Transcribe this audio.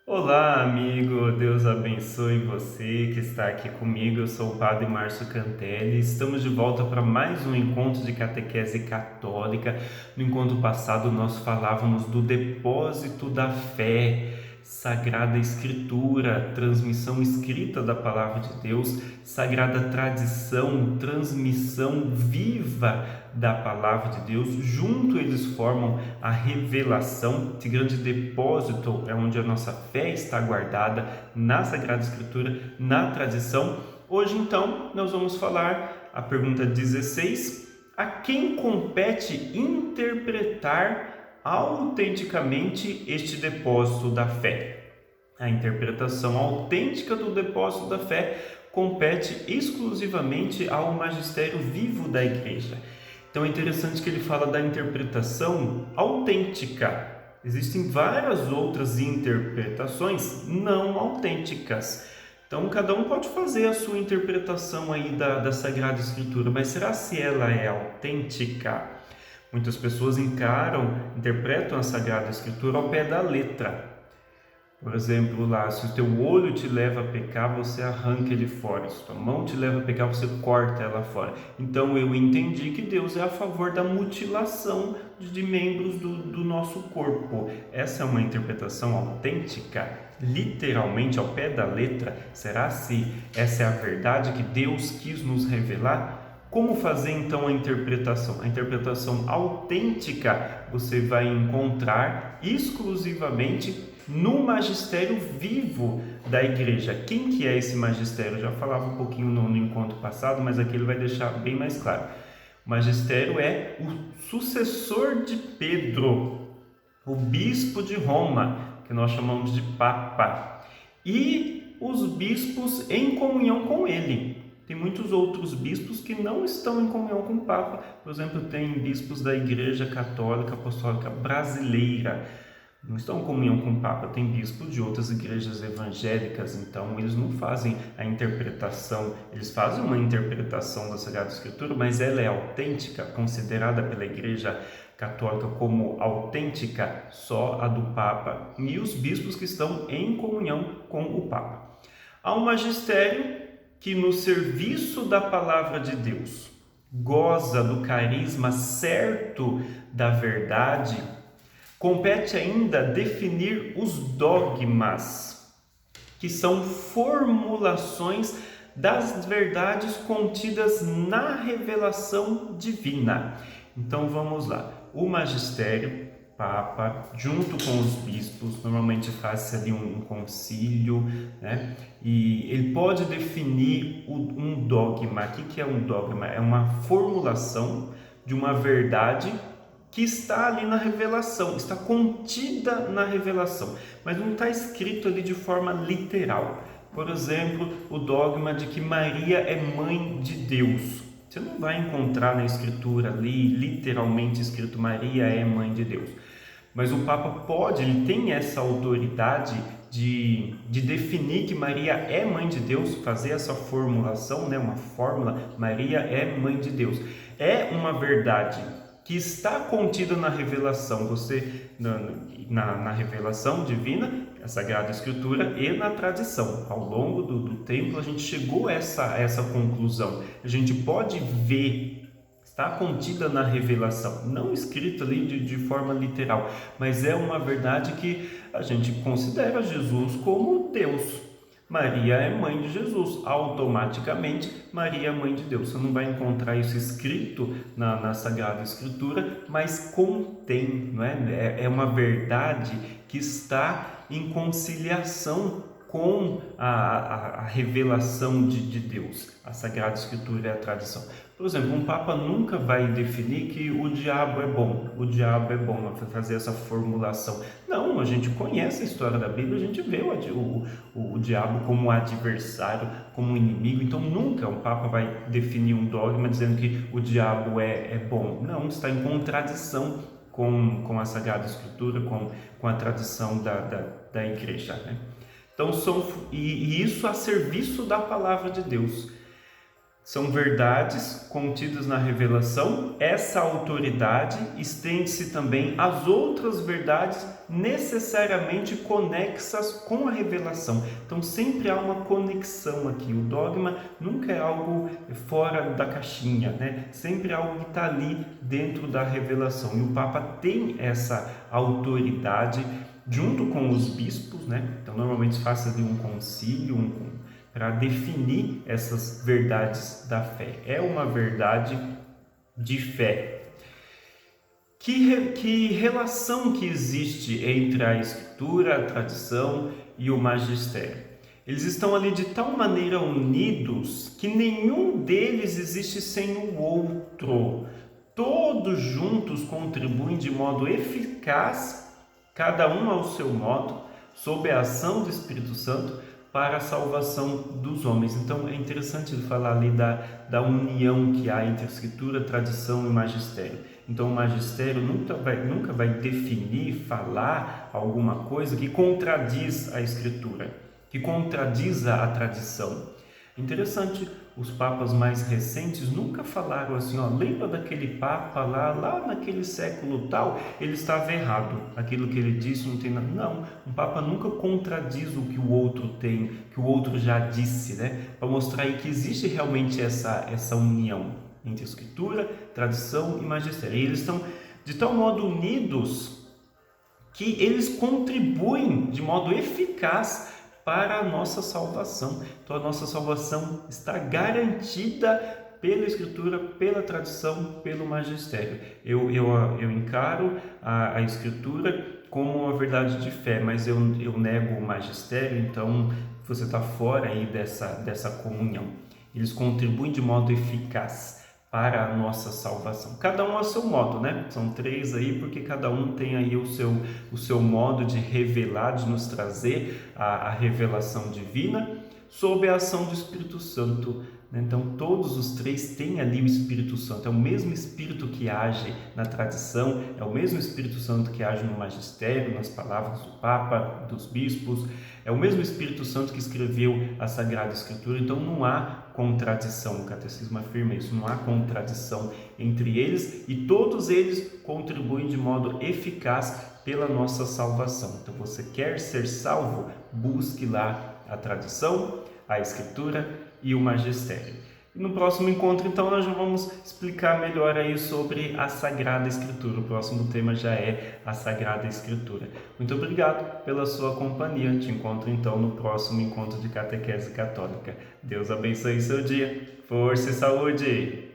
Olá, amigo. Deus abençoe você que está aqui comigo. Eu sou o Padre Márcio Cantelli. Estamos de volta para mais um encontro de catequese católica. No encontro passado, nós falávamos do depósito da fé, Sagrada Escritura, transmissão escrita da Palavra de Deus, Sagrada Tradição, transmissão viva da Palavra de Deus. Junto eles formam a revelação. Esse grande depósito é onde a nossa fé está guardada, na Sagrada Escritura, na tradição. Hoje, então, nós vamos falar a pergunta 16: a quem compete interpretar autenticamente este depósito da fé? A interpretação autêntica do depósito da fé compete exclusivamente ao magistério vivo da Igreja. Então é interessante que ele fala da interpretação autêntica. Existem várias outras interpretações não autênticas. Então cada um pode fazer a sua interpretação aí da Sagrada Escritura, mas será se ela é autêntica? Muitas pessoas interpretam a Sagrada Escritura ao pé da letra. Por exemplo, lá, se o teu olho te leva a pecar, você arranca ele fora. Se tua mão te leva a pecar, você corta ela fora. Então eu entendi que Deus é a favor da mutilação de membros do nosso corpo. Essa é uma interpretação autêntica, literalmente ao pé da letra. Será se essa é a verdade que Deus quis nos revelar? Como fazer então a interpretação? A interpretação autêntica você vai encontrar exclusivamente no magistério vivo da Igreja. Quem que é esse magistério? Eu já falava um pouquinho no encontro passado, mas aqui ele vai deixar bem mais claro. O magistério é o sucessor de Pedro, o bispo de Roma, que nós chamamos de Papa, e os bispos em comunhão com ele. Tem muitos outros bispos que não estão em comunhão com o Papa. Por exemplo, tem bispos da Igreja Católica Apostólica Brasileira, não estão em comunhão com o Papa. Tem bispos de outras igrejas evangélicas, então eles não fazem a interpretação, eles fazem uma interpretação da Sagrada Escritura, mas ela é autêntica, considerada pela Igreja Católica como autêntica, só a do Papa e os bispos que estão em comunhão com o Papa. Há um magistério que, no serviço da Palavra de Deus, goza do carisma certo da verdade. Compete ainda definir os dogmas, que são formulações das verdades contidas na revelação divina. Então vamos lá. O magistério, Papa, junto com os bispos, normalmente faz-se ali um concílio, né? E ele pode definir um dogma. O que é um dogma? É uma formulação de uma verdade que está ali na revelação, está contida na revelação, mas não está escrito ali de forma literal. Por exemplo, o dogma de que Maria é mãe de Deus. Você não vai encontrar na escritura ali, literalmente escrito Maria é mãe de Deus. Mas o Papa pode, ele tem essa autoridade de definir que Maria é mãe de Deus, fazer essa formulação, né, uma fórmula, Maria é mãe de Deus. É uma verdade que está contida na revelação, na revelação divina, a Sagrada Escritura, e na tradição. Ao longo do tempo a gente chegou a essa conclusão. A gente pode ver, está contida na revelação, não escrita ali de forma literal, mas é uma verdade que a gente considera Jesus como Deus. Maria é mãe de Jesus, automaticamente Maria é mãe de Deus. Você não vai encontrar isso escrito na Sagrada Escritura, mas contém, não é? É uma verdade que está em conciliação com a revelação de Deus. A Sagrada Escritura é a tradição. Por exemplo, um Papa nunca vai definir que o diabo é bom, vai fazer essa formulação. Não, a gente conhece a história da Bíblia, a gente vê o diabo como adversário, como inimigo, então nunca um Papa vai definir um dogma dizendo que o diabo é bom. Não, está em contradição com a Sagrada Escritura, com a tradição da Igreja, né? Então, e isso a serviço da Palavra de Deus. São verdades contidas na revelação. Essa autoridade estende-se também às outras verdades necessariamente conexas com a revelação. Então sempre há uma conexão aqui. O dogma nunca é algo fora da caixinha, né? Sempre é algo que está ali dentro da revelação. E o Papa tem essa autoridade junto com os bispos, né? Então normalmente se faz ali um concílio, para definir essas verdades da fé. É uma verdade de fé. Que relação que existe entre a Escritura, a tradição e o magistério? Eles estão ali de tal maneira unidos que nenhum deles existe sem o outro. Todos juntos contribuem de modo eficaz, cada um ao seu modo, sob a ação do Espírito Santo, para a salvação dos homens. Então é interessante ele falar ali da união que há entre a Escritura, tradição e magistério. Então o magistério nunca vai definir, falar alguma coisa que contradiz a Escritura, que contradiz a tradição. Interessante, os papas mais recentes nunca falaram assim, lembra daquele papa lá naquele século tal, ele estava errado, aquilo que ele disse não tem nada. Não, um papa nunca contradiz o que o outro tem, que o outro já disse, né? Para mostrar aí que existe realmente essa união entre escritura, tradição e magistério. E eles estão de tal modo unidos que eles contribuem de modo eficaz para a nossa salvação. Então a nossa salvação está garantida pela Escritura, pela tradição, pelo magistério. Eu encaro a Escritura como uma verdade de fé, mas eu nego o magistério, então você está fora aí dessa comunhão. Eles contribuem de modo eficaz para a nossa salvação. Cada um a seu modo, né? São três aí, porque cada um tem aí o seu modo de revelar, de nos trazer a revelação divina sob a ação do Espírito Santo. Então todos os três têm ali o Espírito Santo. É o mesmo Espírito que age na tradição, é o mesmo Espírito Santo que age no magistério, nas palavras do Papa, dos bispos. É o mesmo Espírito Santo que escreveu a Sagrada Escritura. Então não há contradição, o catecismo afirma isso, não há contradição entre eles e todos eles contribuem de modo eficaz pela nossa salvação. Então você quer ser salvo? Busque lá a tradição, a Escritura e o magistério. E no próximo encontro, então, nós já vamos explicar melhor aí sobre a Sagrada Escritura. O próximo tema já é a Sagrada Escritura. Muito obrigado pela sua companhia. Te encontro, então, no próximo encontro de Catequese Católica. Deus abençoe seu dia. Força e saúde!